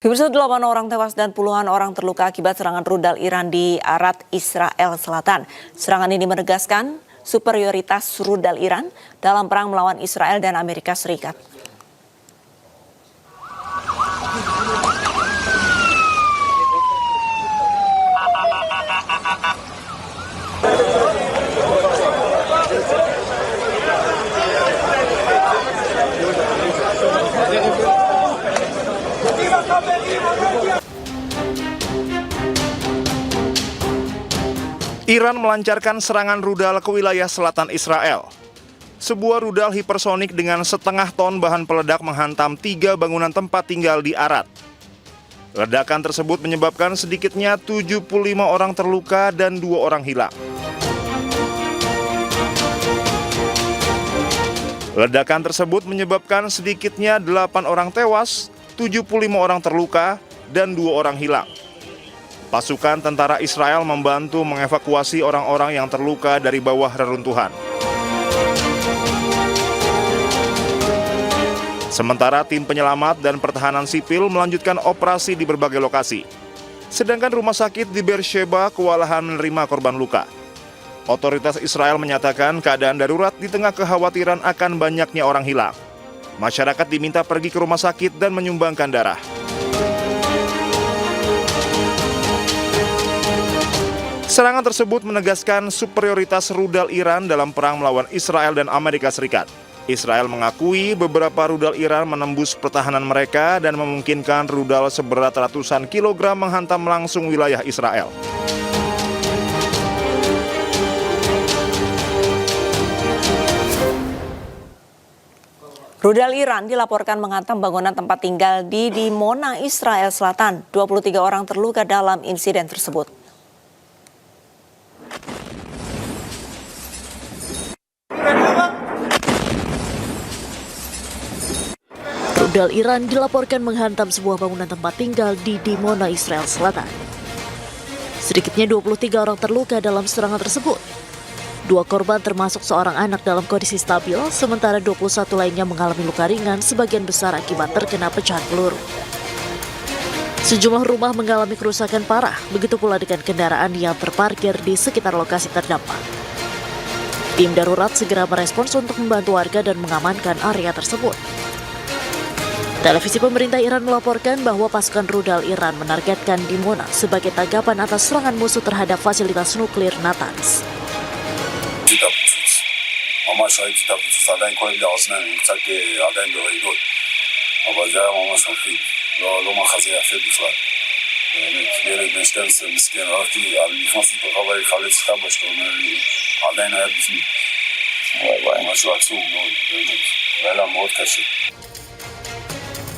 Pemirsa, 8 orang tewas dan puluhan orang terluka akibat serangan rudal Iran di Arad, Israel Selatan. Serangan ini menegaskan superioritas rudal Iran dalam perang melawan Israel dan Amerika Serikat. Iran melancarkan serangan rudal ke wilayah selatan Israel. Sebuah rudal hipersonik dengan setengah ton bahan peledak menghantam 3 bangunan tempat tinggal di Arad. Ledakan tersebut menyebabkan sedikitnya 75 orang terluka dan 2 orang hilang. Ledakan tersebut menyebabkan sedikitnya 8 orang tewas, 75 orang terluka, dan 2 orang hilang. Pasukan tentara Israel membantu mengevakuasi orang-orang yang terluka dari bawah reruntuhan. Sementara tim penyelamat dan pertahanan sipil melanjutkan operasi di berbagai lokasi. Sedangkan rumah sakit di Beersheba kewalahan menerima korban luka. Otoritas Israel menyatakan keadaan darurat di tengah kekhawatiran akan banyaknya orang hilang. Masyarakat diminta pergi ke rumah sakit dan menyumbangkan darah. Serangan tersebut menegaskan superioritas rudal Iran dalam perang melawan Israel dan Amerika Serikat. Israel mengakui beberapa rudal Iran menembus pertahanan mereka dan memungkinkan rudal seberat ratusan kilogram menghantam langsung wilayah Israel. Rudal Iran dilaporkan menghantam bangunan tempat tinggal di Dimona, Israel Selatan. 23 orang terluka dalam insiden tersebut. Rudal Iran dilaporkan menghantam sebuah bangunan tempat tinggal di Dimona, Israel Selatan. Sedikitnya 23 orang terluka dalam serangan tersebut. 2 korban termasuk seorang anak dalam kondisi stabil, sementara 21 lainnya mengalami luka ringan sebagian besar akibat terkena pecahan peluru. Sejumlah rumah mengalami kerusakan parah, begitu pula dengan kendaraan yang terparkir di sekitar lokasi terdampak. Tim darurat segera merespons untuk membantu warga dan mengamankan area tersebut. Televisi pemerintah Iran melaporkan bahwa pasukan rudal Iran menargetkan Dimona sebagai tanggapan atas serangan musuh terhadap fasilitas nuklir Natanz.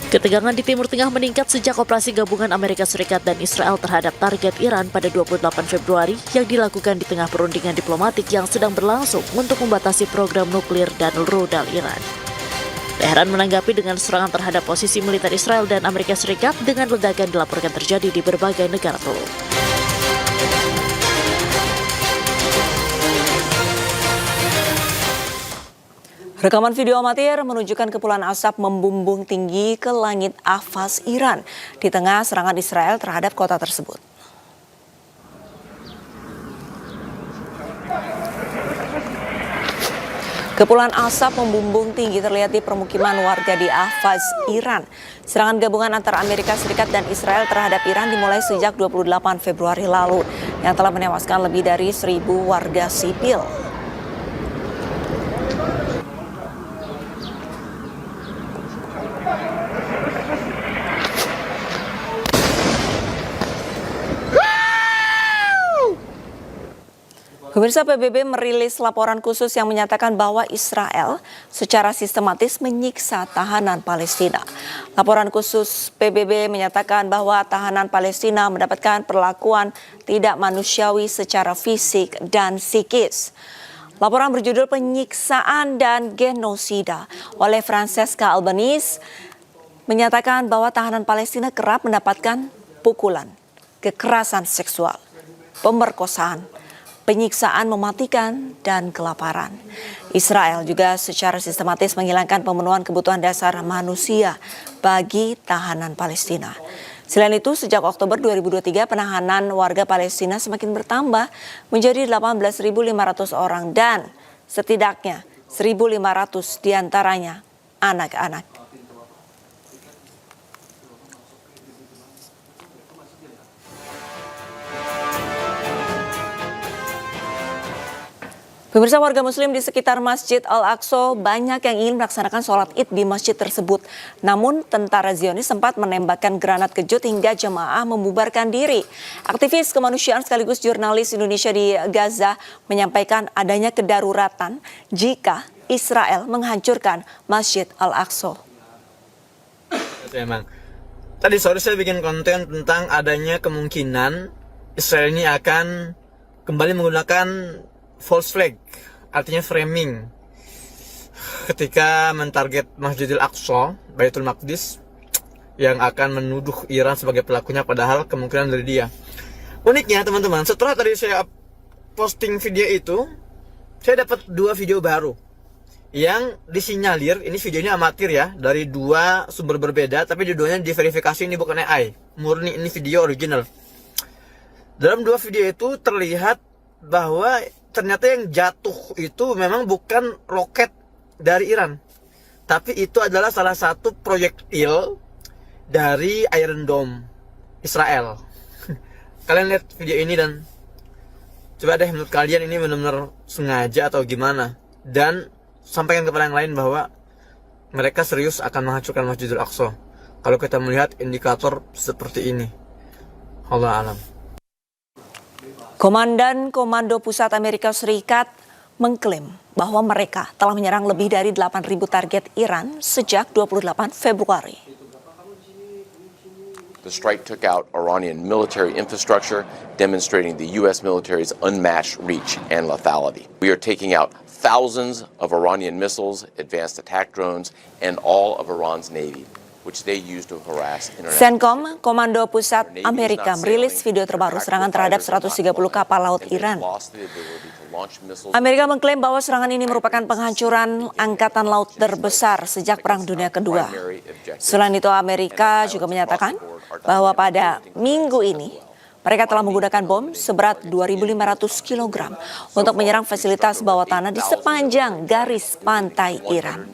Ketegangan di Timur Tengah meningkat sejak operasi gabungan Amerika Serikat dan Israel terhadap target Iran pada 28 Februari yang dilakukan di tengah perundingan diplomatik yang sedang berlangsung untuk membatasi program nuklir dan rudal Iran. Teheran menanggapi dengan serangan terhadap posisi militer Israel dan Amerika Serikat dengan ledakan dilaporkan terjadi di berbagai negara teluk. Rekaman video amatir menunjukkan kepulan asap membumbung tinggi ke langit Ahvaz, Iran di tengah serangan Israel terhadap kota tersebut. Kepulan asap membumbung tinggi terlihat di permukiman warga di Ahvaz, Iran. Serangan gabungan antara Amerika Serikat dan Israel terhadap Iran dimulai sejak 28 Februari lalu yang telah menewaskan lebih dari 1.000 warga sipil. Pemirsa, PBB merilis laporan khusus yang menyatakan bahwa Israel secara sistematis menyiksa tahanan Palestina. Laporan khusus PBB menyatakan bahwa tahanan Palestina mendapatkan perlakuan tidak manusiawi secara fisik dan psikis. Laporan berjudul Penyiksaan dan Genosida oleh Francesca Albanese menyatakan bahwa tahanan Palestina kerap mendapatkan pukulan, kekerasan seksual, pemerkosaan, penyiksaan mematikan, dan kelaparan. Israel juga secara sistematis menghilangkan pemenuhan kebutuhan dasar manusia bagi tahanan Palestina. Selain itu, sejak Oktober 2023, penahanan warga Palestina semakin bertambah menjadi 18.500 orang dan setidaknya 1.500 diantaranya anak-anak. Pemirsa, warga muslim di sekitar Masjid Al-Aqsa banyak yang ingin melaksanakan sholat id di masjid tersebut. Namun tentara Zionis sempat menembakkan granat kejut hingga jemaah membubarkan diri. Aktivis kemanusiaan sekaligus jurnalis Indonesia di Gaza menyampaikan adanya kedaruratan jika Israel menghancurkan Masjid Al-Aqsa. Memang. Tadi sore saya bikin konten tentang adanya kemungkinan Israel ini akan kembali menggunakan false flag, artinya framing, ketika mentarget Masjidil Aqsa, Baitul Maqdis, yang akan menuduh Iran sebagai pelakunya, padahal kemungkinan dari dia. Uniknya teman-teman, setelah tadi saya posting video itu, saya dapat 2 video baru yang disinyalir, ini videonya amatir ya, dari 2 sumber berbeda, tapi dua-duanya diverifikasi ini bukan AI, murni ini video original. Dalam 2 video itu terlihat bahwa ternyata yang jatuh itu memang bukan roket dari Iran, tapi itu adalah salah satu proyektil dari Iron Dome Israel. Kalian lihat video ini dan coba deh menurut kalian ini benar-benar sengaja atau gimana, dan sampaikan kepada yang lain bahwa mereka serius akan menghancurkan Masjidil Aqsa kalau kita melihat indikator seperti ini. Allah alam. Komandan Komando Pusat Amerika Serikat mengklaim bahwa mereka telah menyerang lebih dari 8.000 target Iran sejak 28 Februari. The strike took out Iranian military infrastructure, demonstrating the U.S. military's unmatched reach and lethality. We are taking out thousands of Iranian missiles, advanced attack drones, and all of Iran's navy, which they use to harass international. CENTCOM, Komando Pusat Amerika, merilis video terbaru serangan terhadap 130 kapal laut Iran. Amerika mengklaim bahwa serangan ini merupakan penghancuran angkatan laut terbesar sejak Perang Dunia Kedua. Selain itu, Amerika juga menyatakan bahwa pada minggu ini mereka telah menggunakan bom seberat 2.500 kg untuk menyerang fasilitas bawah tanah di sepanjang garis pantai Iran.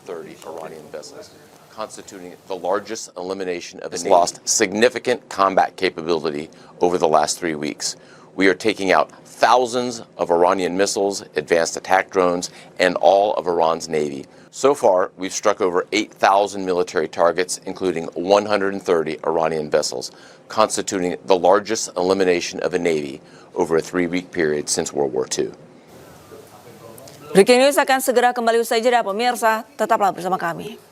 Constituting the largest elimination of has lost significant combat capability over the last 3 weeks. We are taking out thousands of Iranian missiles, advanced attack drones, and all of Iran's navy. So far, we've struck over 8,000 military targets, including 130 Iranian vessels, constituting the largest elimination of a navy over a 3-week period since World War II. Breaking News akan segera kembali usai jeda, pemirsa. Tetaplah bersama kami.